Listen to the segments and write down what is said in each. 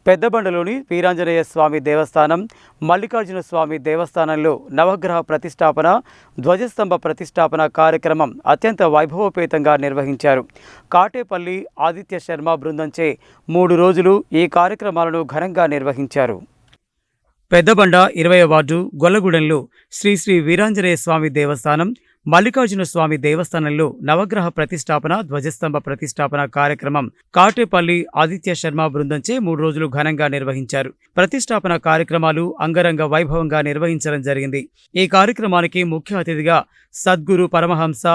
పెద్దబండలోని వీరాంజనేయ స్వామి దేవస్థానం, మల్లికార్జున స్వామి దేవస్థానంలో నవగ్రహ ప్రతిష్టాపన, ధ్వజస్తంభ ప్రతిష్టాపన కార్యక్రమం అత్యంత వైభవోపేతంగా నిర్వహించారు. కాటేపల్లి ఆదిత్య శర్మ బృందంచే 3 రోజులు ఈ కార్యక్రమాలను ఘనంగా నిర్వహించారు. పెద్దబండ 20వ వార్డు గొల్లగూడెంలో శ్రీ శ్రీ వీరాంజనేయ స్వామి దేవస్థానం, మల్లికార్జున స్వామి దేవస్థానంలో నవగ్రహ ప్రతిష్టాపన, ధ్వజస్తంభ ప్రతిష్టాపన కార్యక్రమం కాటేపల్లి ఆదిత్య శర్మ బృందంచే 3 రోజులు ఘనంగా నిర్వహించారు. ప్రతిష్టాపన కార్యక్రమాలు అంగరంగ వైభవంగా నిర్వహించడం జరిగింది. ఈ కార్యక్రమానికి ముఖ్య అతిథిగా సద్గురు పరమహంస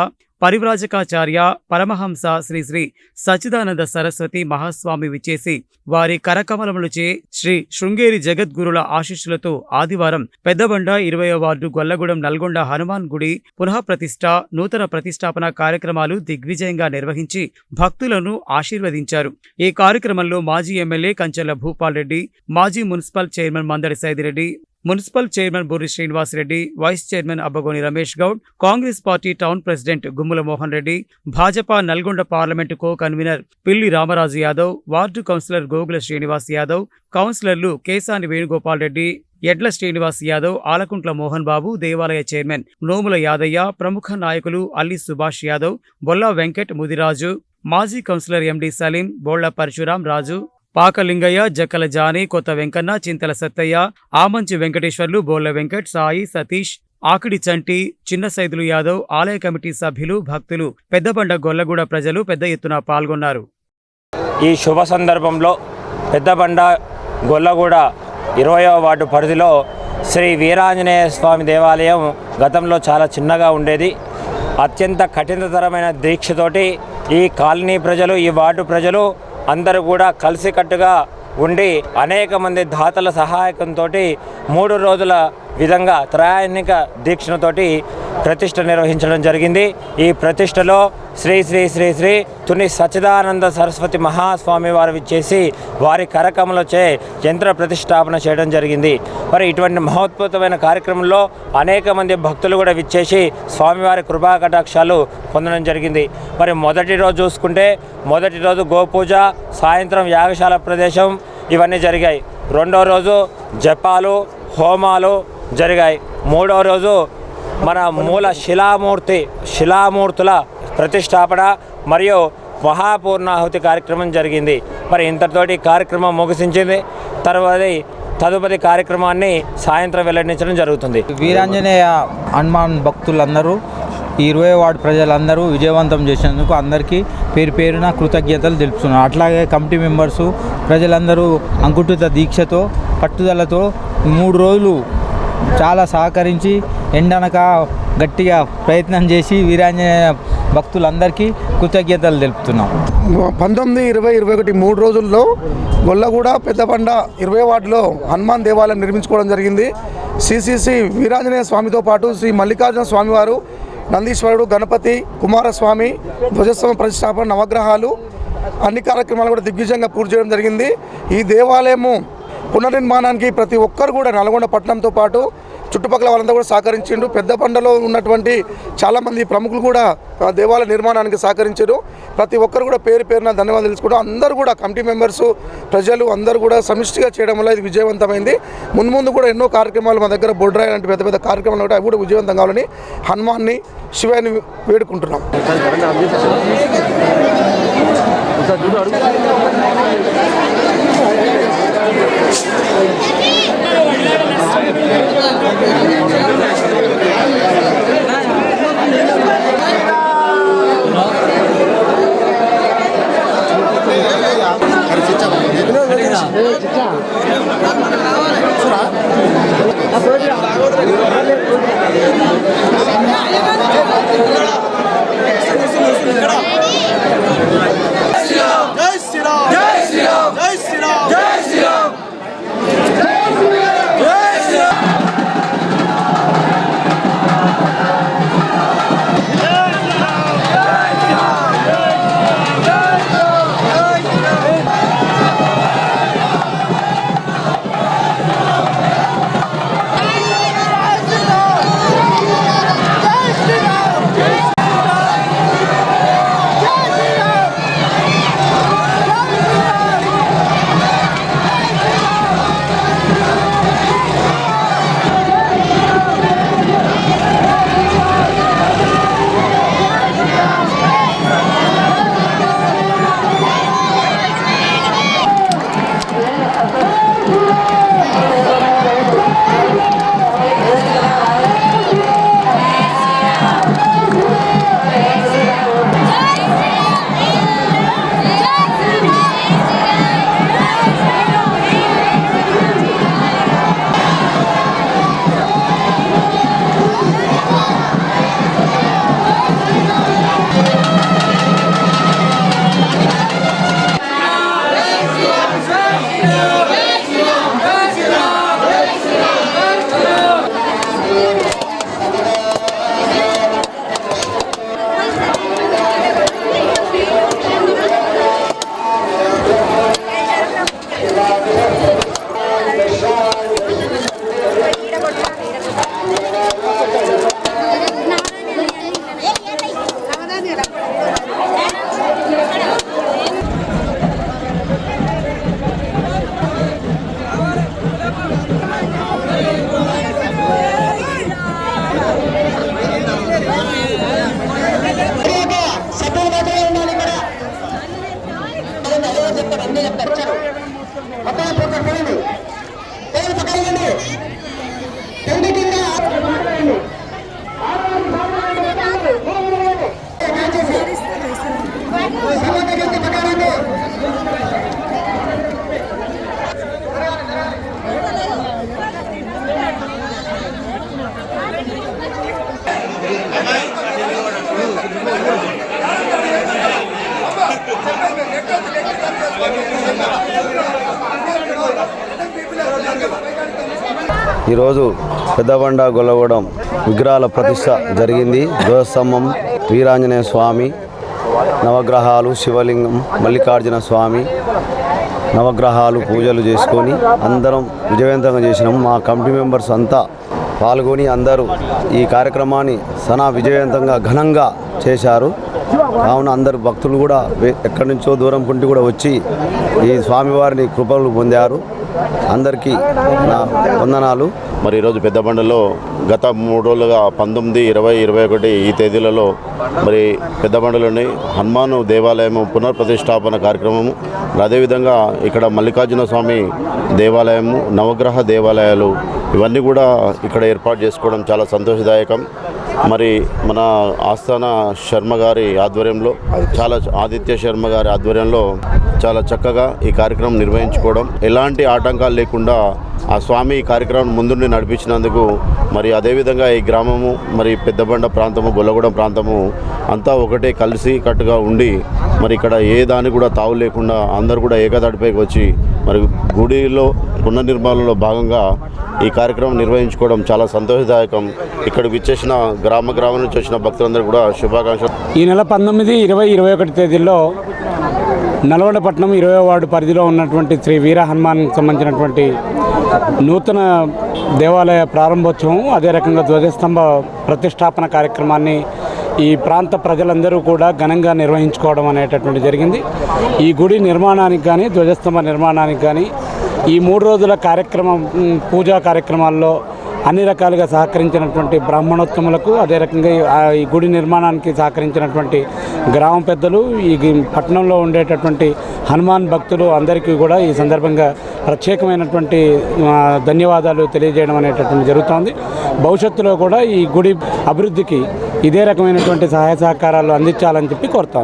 పరివ్రాజకాచార్య పరమహంస శ్రీ శ్రీ సచ్చిదానంద సరస్వతి మహాస్వామి విచ్చేసి వారి కరకమలములచే శ్రీ శృంగేరి జగద్గురుల ఆశీస్సులతో ఆదివారం పెద్దబండ 20వ వార్డు గొల్లగూడెం నల్గొండ హనుమాన్ గుడి పునఃప్రతిష్ఠ, నూతన ప్రతిష్టాపన కార్యక్రమాలు దిగ్విజయంగా నిర్వహించి భక్తులను ఆశీర్వదించారు. ఈ కార్యక్రమంలో మాజీ ఎమ్మెల్యే కంచెల భూపాల్ రెడ్డి, మాజీ municipal chairman Mandadi Saidireddy, municipal chairman Burri Srinivasareddy, vice chairman Abbagoni Ramesh Goud, Congress party town president Gummula Mohan Reddy, Bhajapa Nalgonda parliament co convener Pilli Ramaraju Yadav, ward councillor Gogula Srinivas Yadav, కౌన్సిలర్లు కేసాని వేణుగోపాల్ రెడ్డి, ఎడ్ల శ్రీనివాస్ యాదవ్, ఆలకుంట్ల మోహన్ బాబు, దేవాలయ చైర్మన్ నోముల యాదయ్య, ప్రముఖ నాయకులు అల్లి సుభాష్ యాదవ్, బొల్లా వెంకట్ ముదిరాజు, మాజీ కౌన్సిలర్ ఎండి సలీం, బోళ్ల పరశురాం రాజు, పాకలింగయ్య, జక్కల జానీ, కొత్త వెంకన్న, చింతల సత్తయ్య, ఆమంచి వెంకటేశ్వర్లు, బోళ్ల వెంకట్, సాయి, సతీష్, ఆకిడి చంటి, చిన్న సైదులు యాదవ్, ఆలయ కమిటీ సభ్యులు, భక్తులు, పెద్దబండ గొల్లగూడ ప్రజలు పెద్ద ఎత్తున పాల్గొన్నారు. ఈ శుభ సందర్భంలో పెద్దబండ గొల్లగూడ 20వ వార్డు పరిధిలో శ్రీ వీరాంజనేయ స్వామి దేవాలయం గతంలో చాలా చిన్నగా ఉండేది. అత్యంత కఠినతరమైన దీక్షతోటి ఈ కాలనీ ప్రజలు, ఈ వార్డు ప్రజలు అందరూ కూడా కలిసికట్టుగా ఉండి అనేక మంది దాతల సహాయకంతో 3 రోజుల విధంగా త్రయాణిక దీక్షతోటి ప్రతిష్ఠ నిర్వహించడం జరిగింది. ఈ ప్రతిష్టలో శ్రీ శ్రీ శ్రీ శ్రీ తుని సచ్చిదానంద సరస్వతి మహాస్వామి వారు విచ్చేసి వారి కరకములచే యంత్ర ప్రతిష్టాపన చేయడం జరిగింది. మరి ఇటువంటి మహోద్భుతమైన కార్యక్రమంలో అనేక మంది భక్తులు కూడా విచ్చేసి స్వామివారి కృపా కటాక్షాలు పొందడం జరిగింది. మరి మొదటి రోజు చూసుకుంటే మొదటి రోజు గోపూజ, సాయంత్రం యాగశాల ప్రదేశం ఇవన్నీ జరిగాయి. 2వ రోజు జపాలు, హోమాలు జరిగాయి. 3వ రోజు మన మూల శిలామూర్తుల ప్రతిష్టాపన మరియు మహాపూర్ణాహుతి కార్యక్రమం జరిగింది. మరి ఇంతటితోటి కార్యక్రమం ముగిసించింది. తదుపరి కార్యక్రమాన్ని సాయంత్రం వెల్లడించడం జరుగుతుంది. వీరాంజనేయ హనుమాన్ భక్తులందరూ, ఈ 20వ వార్డు ప్రజలందరూ విజయవంతం చేసినందుకు అందరికీ పేరు పేరున కృతజ్ఞతలు తెలుపుతున్నారు. అట్లాగే కమిటీ మెంబర్సు, ప్రజలందరూ అంకుటిత దీక్షతో, పట్టుదలతో 3 రోజులు చాలా సహకరించి ఎండనక గట్టిగా ప్రయత్నం చేసి వీరాంజనేయ భక్తులందరికీ కృతజ్ఞతలు తెలుపుతున్నాం. 19, 20, 21 3 రోజుల్లో గొల్లగూడ పెద్దబండ 20వ వార్డులో హనుమాన్ దేవాలయం నిర్మించుకోవడం జరిగింది. శ్రీ వీరాంజనేయ స్వామితో పాటు శ్రీ మల్లికార్జున స్వామివారు, నందీశ్వరుడు, గణపతి, కుమారస్వామి, ధ్వజస్తంభ ప్రతిష్టాపన, నవగ్రహాలు అన్ని కార్యక్రమాలు కూడా దిగ్విజయంగా పూర్తి చేయడం జరిగింది. ఈ దేవాలయము పునర్నిర్మాణానికి ప్రతి ఒక్కరు కూడా నల్గొండ పట్టణంతో పాటు చుట్టుపక్కల వాళ్ళంతా కూడా సహకరించారు. పెద్దబండలో ఉన్నటువంటి చాలామంది ప్రముఖులు కూడా దేవాలయ నిర్మాణానికి సహకరించారు. ప్రతి ఒక్కరు కూడా పేరు పేరున ధన్యవాదాలు తెలుసుకోవడం, అందరూ కూడా కమిటీ మెంబర్సు, ప్రజలు అందరూ కూడా సమిష్టిగా చేయడం వల్ల ఇది విజయవంతమైంది. ముందు కూడా ఎన్నో కార్యక్రమాలు మా దగ్గర బొడ్రాయి లాంటి పెద్ద పెద్ద కార్యక్రమాలు కూడా అవి కూడా విజయవంతం కావాలని హనుమాన్ని, శివాన్ని వేడుకుంటున్నాం. ఈరోజు పెద్దబండ గొల్లగూడెం విగ్రహాల ప్రతిష్ట జరిగింది. ధ్వజస్తంభం, వీరాంజనేయ స్వామి, నవగ్రహాలు, శివలింగం, మల్లికార్జున స్వామి, నవగ్రహాలు పూజలు చేసుకొని అందరం విజయవంతంగా చేసినాం. మా కమిటీ మెంబర్స్ అంతా పాల్గొని అందరూ ఈ కార్యక్రమాన్ని విజయవంతంగా ఘనంగా చేశారు. కావున అందరు భక్తులు కూడా ఎక్కడి నుంచో దూరం పుంటి కూడా వచ్చి ఈ స్వామివారిని కృపలు పొందారు. అందరికీ నా వందనాలు. మరి ఈరోజు పెద్దబండలో గత 3 రోజులుగా 19, 20, 21 ఈ తేదీలలో మరి పెద్దబండలోని హనుమాను దేవాలయము పునర్ప్రతిష్టాపన కార్యక్రమము, అదేవిధంగా ఇక్కడ మల్లికార్జున స్వామి దేవాలయము, నవగ్రహ దేవాలయాలు ఇవన్నీ కూడా ఇక్కడ ఏర్పాటు చేసుకోవడం చాలా సంతోషదాయకం. మరి మన ఆస్థాన శర్మ గారి ఆధ్వర్యంలో, ఆదిత్య శర్మ గారి ఆధ్వర్యంలో చాలా చక్కగా ఈ కార్యక్రమం నిర్వహించుకోవడం, ఎలాంటి ఆటంకాలు లేకుండా ఆ స్వామి ఈ కార్యక్రమం ముందుండి నడిపించినందుకు, మరి అదేవిధంగా ఈ గ్రామము, మరి పెద్దబండ ప్రాంతము, గొల్లగూడెం ప్రాంతము అంతా ఒకటే కలిసి కట్టుగా ఉండి మరి ఇక్కడ ఏ దానికి కూడా తావు లేకుండా అందరూ కూడా ఏకతాటిపైకి వచ్చి మరి గుడిలో పునర్నిర్మాణంలో భాగంగా ఈ కార్యక్రమం నిర్వహించుకోవడం చాలా సంతోషదాయకం. ఇక్కడికి వచ్చేసిన గ్రామం నుంచి వచ్చిన భక్తులందరూ కూడా శుభాకాంక్షలు. ఈ నెల 19, 20, 21 తేదీల్లో నల్గొండపట్నం 20వ వార్డు పరిధిలో ఉన్నటువంటి శ్రీ వీర హనుమాన్ సంబంధించినటువంటి నూతన దేవాలయ ప్రారంభోత్సవం, అదే రకంగా ధ్వజస్తంభ ప్రతిష్టాపన కార్యక్రమాన్ని ఈ ప్రాంత ప్రజలందరూ కూడా ఘనంగా నిర్వహించుకోవడం అనేటటువంటి జరిగింది. ఈ గుడి నిర్మాణానికి కానీ, ధ్వజస్తంభ నిర్మాణానికి కానీ ఈ 3 రోజుల పూజా కార్యక్రమాల్లో అన్ని రకాలుగా సహకరించినటువంటి బ్రాహ్మణోత్తములకు, అదే రకంగా ఈ గుడి నిర్మాణానికి సహకరించినటువంటి గ్రామ పెద్దలు, ఈ పట్టణంలో ఉండేటటువంటి హనుమాన్ భక్తులు అందరికీ కూడా ఈ సందర్భంగా ప్రత్యేకమైనటువంటి ధన్యవాదాలు తెలియజేయడం అనేటటువంటి జరుగుతోంది. భవిష్యత్తులో కూడా ఈ గుడి అభివృద్ధికి ఇదే రకమైనటువంటి సహాయ సహకారాలు అందించాలని చెప్పి కోరుతాం.